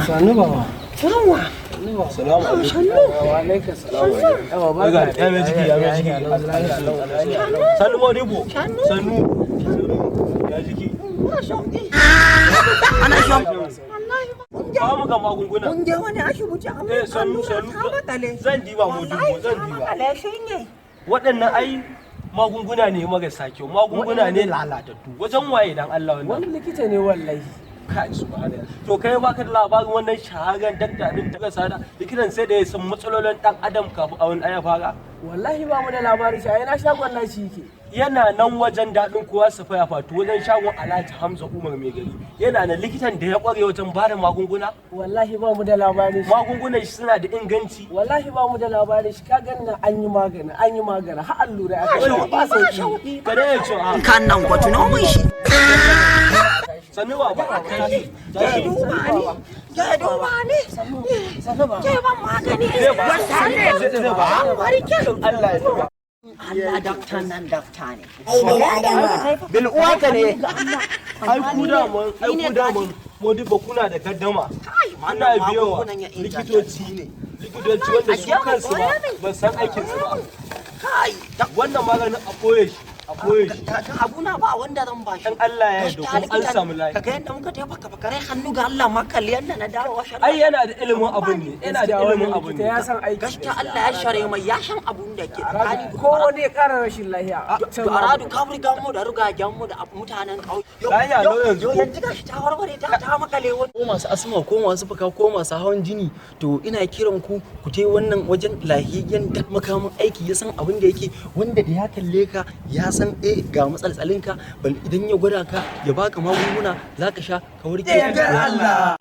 Sannu baba. Yawa. Salamu alaikum. Sannu. Wa alaikum salam. Yawa barka. Ya mai jiki, ya mai jiki. Sannu Modibo. Sannu. Ya jiki. Ana shan. Ba mu ga magunguna. Kun je wani asibiti amma sannu. Zan diba Modibo, zan diba. Waɗannan ai magunguna ne marasa kyau, magunguna ne lalatattu. Wajen waye dan Allah wannan? Wani likita ne wallahi. Kai subhanallah. To kai baka da labarin wannan shaharan dakta din ta sada likitan sai da ya san matsalolin dan adam kafin a wani aya fara. Wallahi ba mu da labari shi yana shagon nashi yake. Yana nan wajen daɗin kowa su faya fatu wajen shagon Alhaji Hamza Umar mai gari. Yana da likitan da ya kware wajen bada magunguna. Wallahi ba mu da labari shi. Magungunan shi suna da inganci. Wallahi ba mu da labari shi ka ganna an yi magana har allura aka yi ba sauki. Kada ya ce a kan nan ko tuno mun shi. Sannu baba. Ya duba ni. Ke ban magani. Zai ba. Allah ya tuba. Allah dakta nan dakta ne. Bil uwaka ne. Ai ku da mun Modibo kuna da gaddama. Ana biyowa likitoci ne. Likitoci wanda su kansu ba san aikin su ba. Kai, Wannan maganin a koye shi. A koye shi. abuna ba wanda zan ba shi. Dan Allah ya yarda kuma an samu lafiya. Kaga yadda muka tafi baka bakare hannu ga Allah makalli yanda na dawo shari'a. Ai yana da ilimin abun ne. Yana da ilimin abun ne. ya san aiki. Gaskiya Allah ya share mai ya san abun da ke tsakani. Ko wani ya kara rashin lafiya. To aradu ka burga mu da rugagen mu da mutanen kauye. Lafiya lau yanzu. Yanzu gashi ta warware ta makale wani. Ko masu asma ko masu fuka ko masu hawan jini to ina kiran ku ku je wannan wajen lahiyayyen dak makamin aiki ya san abin da yake wanda da ya kalle ka ya san ga matsaltsalinka bal idan ya gwada ka ya baka magunguna zaka sha ka warke. Allah.